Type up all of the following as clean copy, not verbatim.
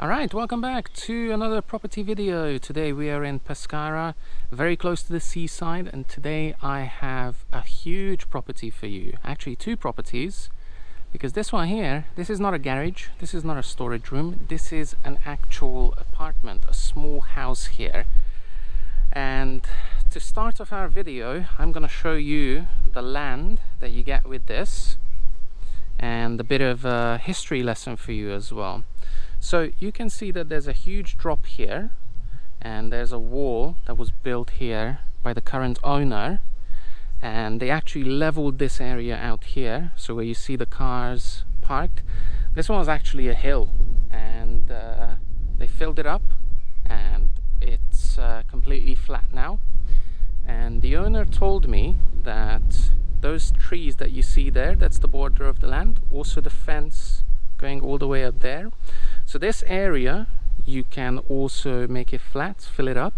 Alright, welcome back to another property video. Today we are in Pescara, very close to the seaside, and today I have a huge property for you. Actually two properties, because this one here, this is not a garage, this is not a storage room, this is an actual apartment, a small house here. And to start off our video, I'm gonna show you the land that you get with this and a bit of a history lesson for you as well. So you can see that there's a huge drop here, and there's a wall that was built here by the current owner, and they actually leveled this area out here. So where you see the cars parked, this one was actually a hill, and they filled it up and it's completely flat now. And the owner told me that those trees that you see there, that's the border of the land, also the fence going all the way up there. So this area you can also make it flat, fill it up,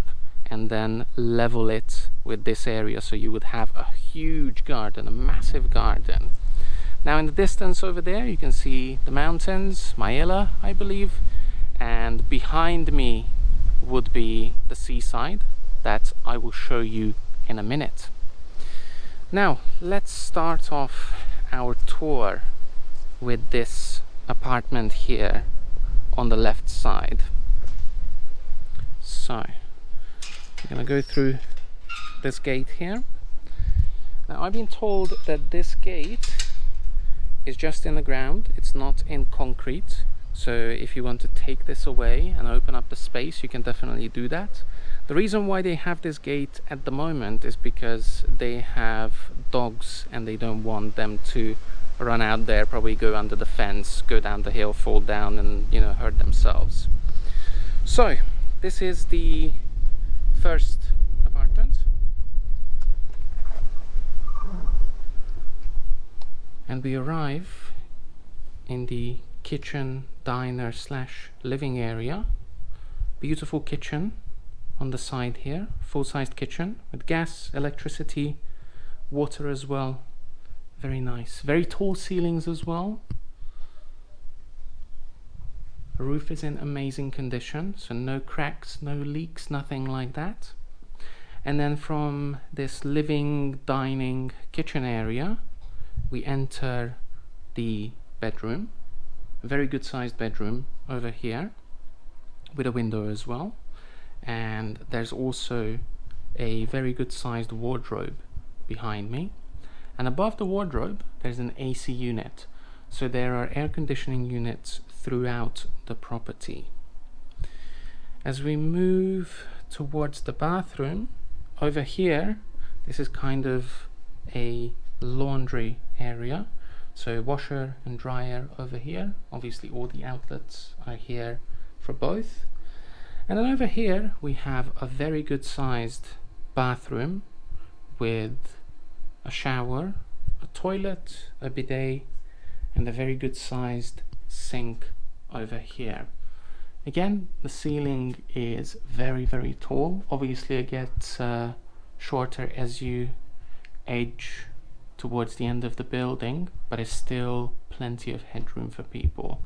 and then level it with this area, so you would have a huge garden, a massive garden. Now in the distance over there you can see the mountains, Maela I believe, and behind me would be the seaside that I will show you in a minute. Now let's start off our tour with this apartment here on the left side. So I'm gonna go through this gate here. Now I've been told that this gate is just in the ground, it's not in concrete, so if you want to take this away and open up the space, you can definitely do that. The reason why they have this gate at the moment is because they have dogs and they don't want them to run out there, probably go under the fence, go down the hill, fall down and, you know, hurt themselves. So this is the first apartment, and we arrive in the kitchen, diner slash living area. Beautiful kitchen on the side here, full-sized kitchen with gas, electricity, water as well. Very nice, very tall ceilings as well. The roof is in amazing condition, so no cracks, no leaks, nothing like that. And then from this living, dining, kitchen area, we enter the bedroom. A very good sized bedroom over here with a window as well. And there's also a very good sized wardrobe behind me. And above the wardrobe there's an AC unit, so there are air conditioning units throughout the property. As we move towards the bathroom, over here this is kind of a laundry area, so washer and dryer over here. Obviously all the outlets are here for both. And then over here we have a very good sized bathroom with a shower, a toilet, a bidet, and a very good sized sink over here. Again, the ceiling is very tall. Obviously it gets shorter as you edge towards the end of the building, but it's still plenty of headroom for people.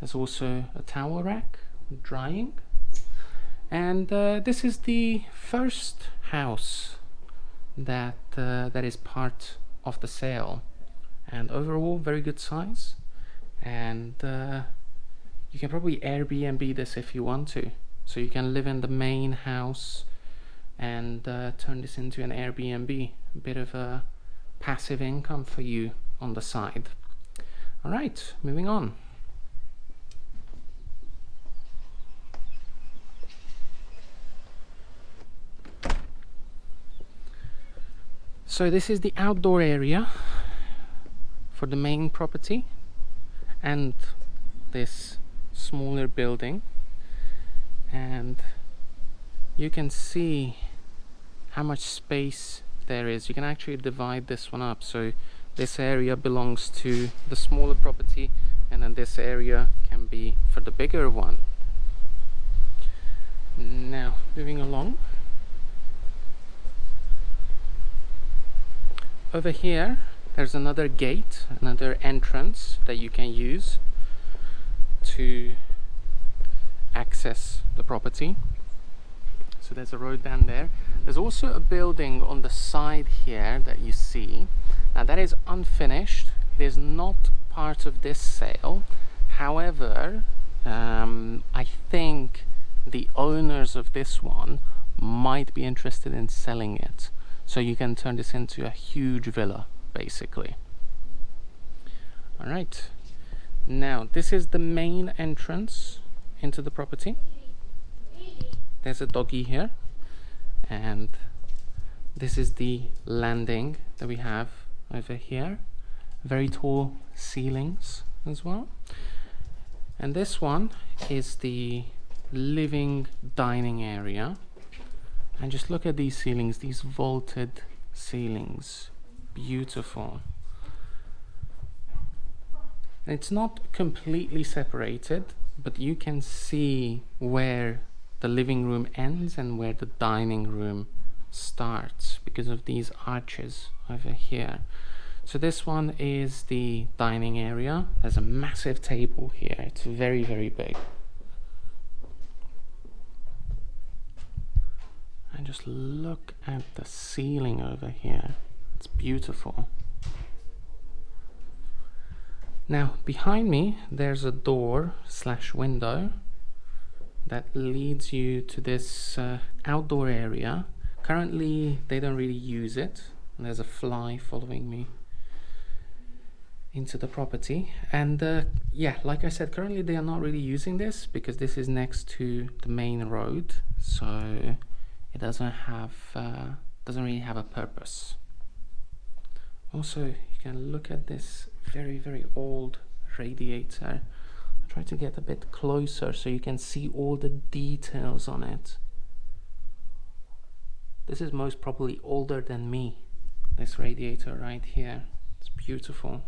There's also a towel rack with drying. And this is the first house that is part of the sale, and overall very good size, and you can probably Airbnb this if you want to, so you can live in the main house and turn this into an Airbnb, a bit of a passive income for you on the side. Alright, moving on. So this is the outdoor area for the main property and this smaller building, and you can see how much space there is. You can actually divide this one up, so this area belongs to the smaller property and then this area can be for the bigger one. Now moving along, over here there's another gate, another entrance that you can use to access the property. So there's a road down there. There's also a building on the side here that you see. Now that is unfinished. It is not part of this sale. However, I think the owners of this one might be interested in selling it. So you can turn this into a huge villa, basically. All right. Now, this is the main entrance into the property. There's a doggy here. And this is the landing that we have over here. Very tall ceilings as well. And this one is the living dining area. And just look at these ceilings, these vaulted ceilings. Beautiful. And it's not completely separated, but you can see where the living room ends and where the dining room starts because of these arches over here. So this one is the dining area. There's a massive table here. It's very, very big. And just look at the ceiling over here. It's beautiful. Now, behind me, there's a door / window that leads you to this outdoor area. Currently, they don't really use it. There's a fly following me into the property. And yeah, like I said, currently they are not really using this because this is next to the main road. So it doesn't really have a purpose. Also, you can look at this very, very old radiator. I'll try to get a bit closer so you can see all the details on it. This is most probably older than me, this radiator right here. It's beautiful.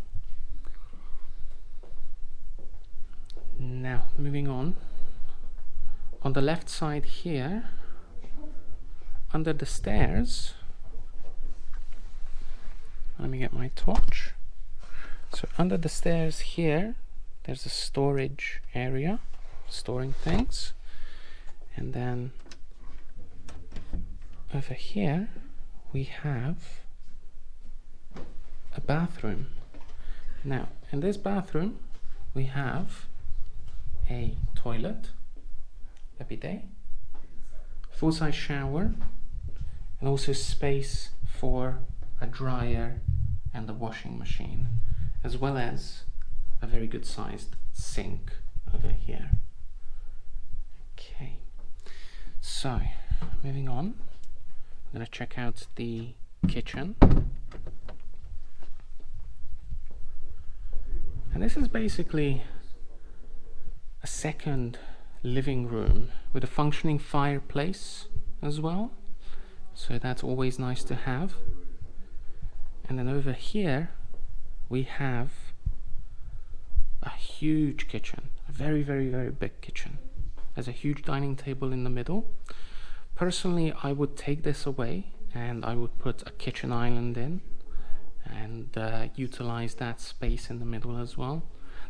Now, moving on. On the left side here, under the stairs, let me get my torch. So under the stairs here, there's a storage area, storing things. And then over here, we have a bathroom. Now, in this bathroom, we have a toilet, a bidet, full-size shower, and also space for a dryer and a washing machine, as well as a very good sized sink over here. Okay, so moving on, I'm going to check out the kitchen. And this is basically a second living room with a functioning fireplace as well. So that's always nice to have. And then over here we have a huge kitchen, a very, very, very big kitchen. There's a huge dining table in the middle. Personally, I would take this away and I would put a kitchen island in and utilize that space in the middle as well.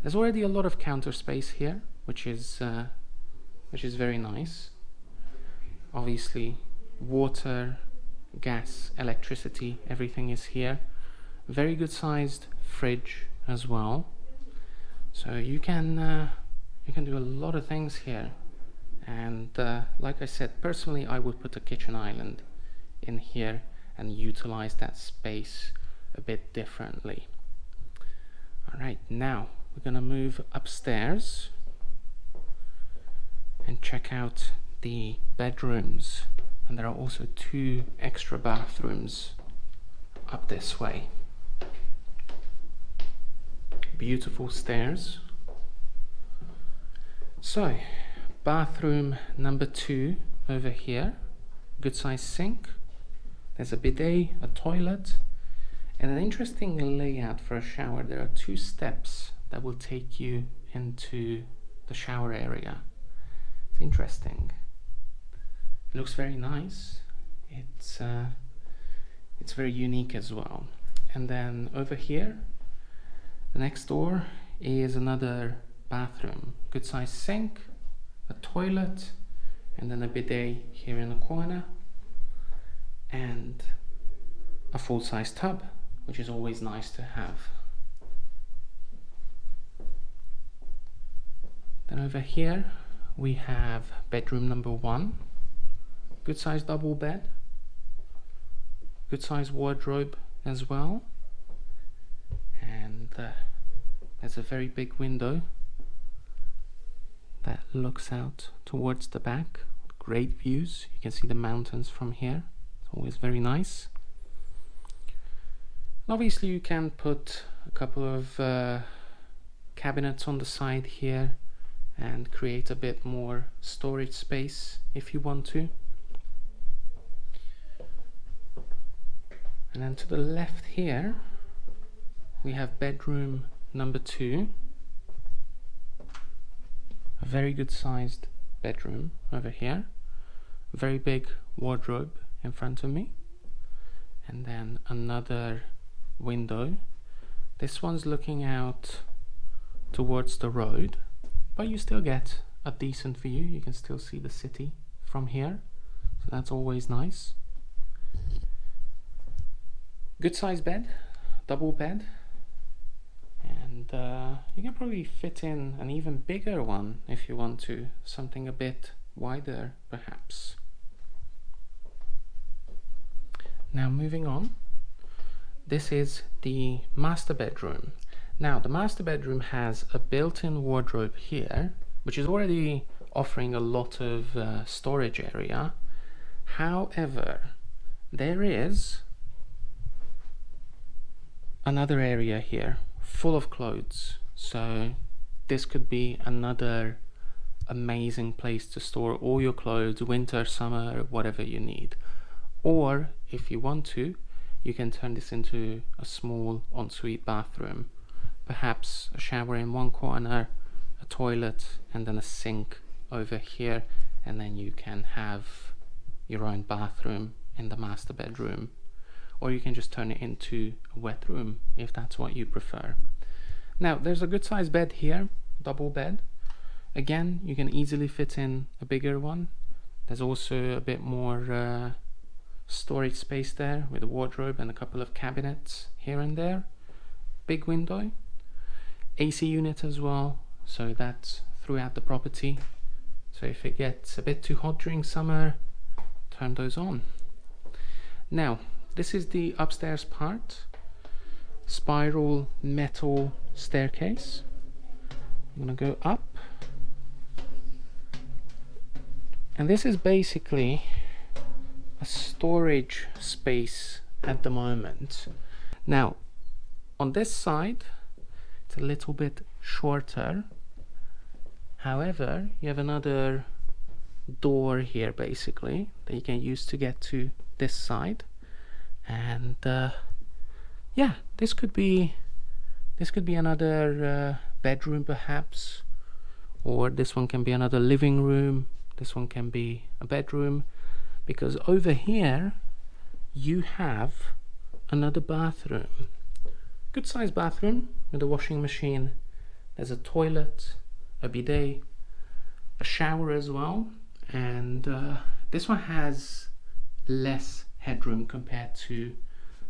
There's already a lot of counter space here, which is very nice. Obviously, water, gas, electricity, everything is here. Very good sized fridge as well. So you can do a lot of things here. And like I said, personally, I would put a kitchen island in here and utilize that space a bit differently. All right, now we're gonna move upstairs and check out the bedrooms. And there are also 2 extra bathrooms up this way. Beautiful stairs. So, bathroom number 2 over here. Good size sink. There's a bidet, a toilet, and an interesting layout for a shower. There are 2 steps that will take you into the shower area. It's interesting. It looks very nice. It's very unique as well. And then over here, the next door is another bathroom. Good size sink, a toilet, and then a bidet here in the corner, and a full-size tub, which is always nice to have. Then over here we have bedroom number 1, good size double bed, good size wardrobe as well, and there's a very big window that looks out towards the back. Great views, you can see the mountains from here, it's always very nice. And obviously you can put a couple of cabinets on the side here and create a bit more storage space if you want to. And then to the left here we have bedroom number 2, a very good sized bedroom over here, very big wardrobe in front of me, and then another window. This one's looking out towards the road, but you still get a decent view. You can still see the city from here, so that's always nice. Good size bed, double bed, and you can probably fit in an even bigger one if you want to, something a bit wider perhaps. Now moving on, this is the master bedroom. Now the master bedroom has a built-in wardrobe here, which is already offering a lot of storage area. However, there is another area here full of clothes, so this could be another amazing place to store all your clothes, winter, summer, whatever you need. Or if you want to, you can turn this into a small ensuite bathroom, perhaps a shower in one corner, a toilet, and then a sink over here, and then you can have your own bathroom in the master bedroom. Or you can just turn it into a wet room if that's what you prefer. Now there's a good sized bed here, double bed. Again, you can easily fit in a bigger one. There's also a bit more storage space there with a wardrobe and a couple of cabinets here and there. Big window, AC unit as well, so that's throughout the property. So if it gets a bit too hot during summer, turn those on. Now this is the upstairs part, spiral metal staircase. I'm gonna go up, and this is basically a storage space at the moment. Now on this side it's a little bit shorter, however you have another door here basically that you can use to get to this side. And yeah, this could be another bedroom perhaps, or this one can be another living room, this one can be a bedroom, because over here you have another bathroom, good sized bathroom with a washing machine. There's a toilet, a bidet, a shower as well, and this one has less headroom compared to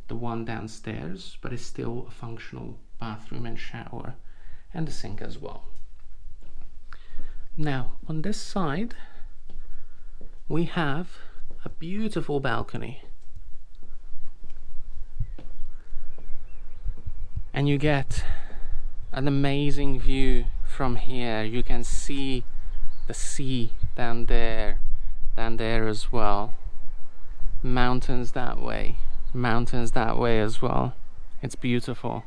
the one downstairs, but it's still a functional bathroom and shower, and a sink as well. Now on this side we have a beautiful balcony, and you get an amazing view from here. You can see the sea down there as well, mountains that way as well. It's beautiful.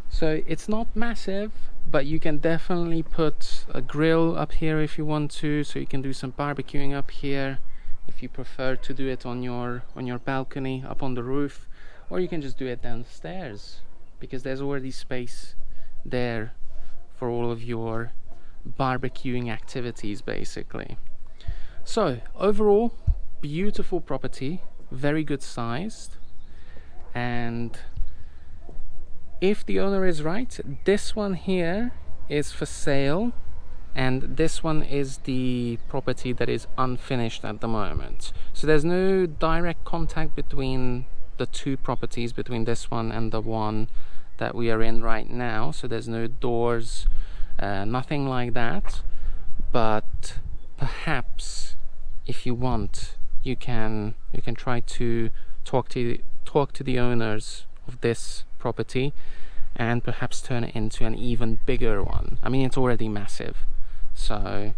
So it's not massive, but you can definitely put a grill up here if you want to, so you can do some barbecuing up here if you prefer to do it on your balcony up on the roof, or you can just do it downstairs because there's already space there for all of your barbecuing activities basically. So overall, beautiful property, very good sized, and if the owner is right, this one here is for sale and this one is the property that is unfinished at the moment. So there's no direct contact between the two properties, between this one and the one that we are in right now. So there's no doors, nothing like that. But perhaps if you want, you can try to talk to the owners of this property and perhaps turn it into an even bigger one. I mean, it's already massive, so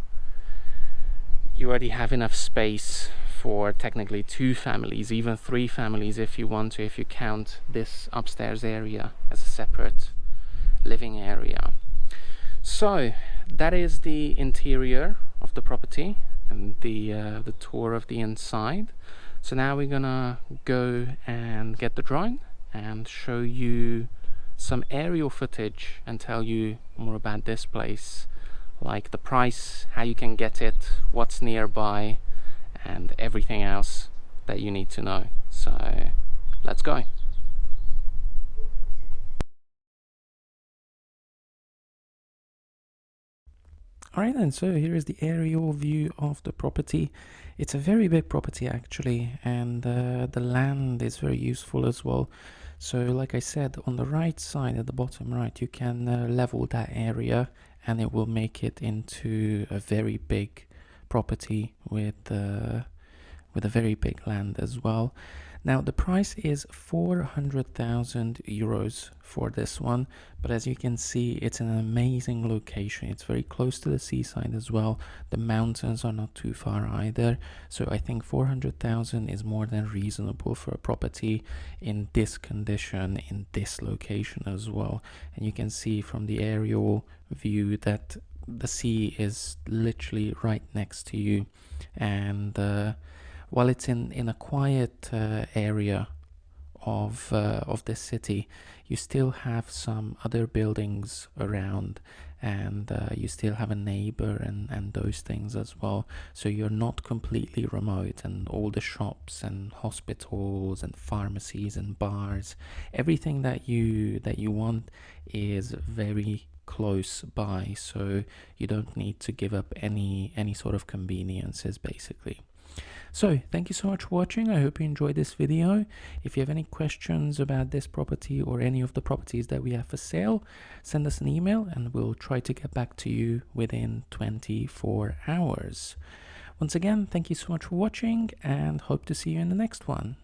you already have enough space for technically 2 families, even 3 families if you want to, if you count this upstairs area as a separate living area. So that is the interior of the property and the tour of the inside. So now we're gonna go and get the drone and show you some aerial footage and tell you more about this place, like the price, how you can get it, what's nearby, and everything else that you need to know. So let's go. Alright then, so here is the aerial view of the property. It's a very big property actually, and the land is very useful as well. So like I said, on the right side, at the bottom right, you can level that area and it will make it into a very big property with a very big land as well. Now the price is 400,000 euros for this one, but as you can see, it's an amazing location. It's very close to the seaside as well. The mountains are not too far either, so I think 400,000 is more than reasonable for a property in this condition, in this location as well. And you can see from the aerial view that the sea is literally right next to you, and while it's in a quiet area of this city, you still have some other buildings around, and you still have a neighbor and those things as well. So you're not completely remote, and all the shops and hospitals and pharmacies and bars, everything that you want is very close by. So you don't need to give up any sort of conveniences basically. So thank you so much for watching. I hope you enjoyed this video. If you have any questions about this property or any of the properties that we have for sale, send us an email and we'll try to get back to you within 24 hours. Once again, thank you so much for watching and hope to see you in the next one.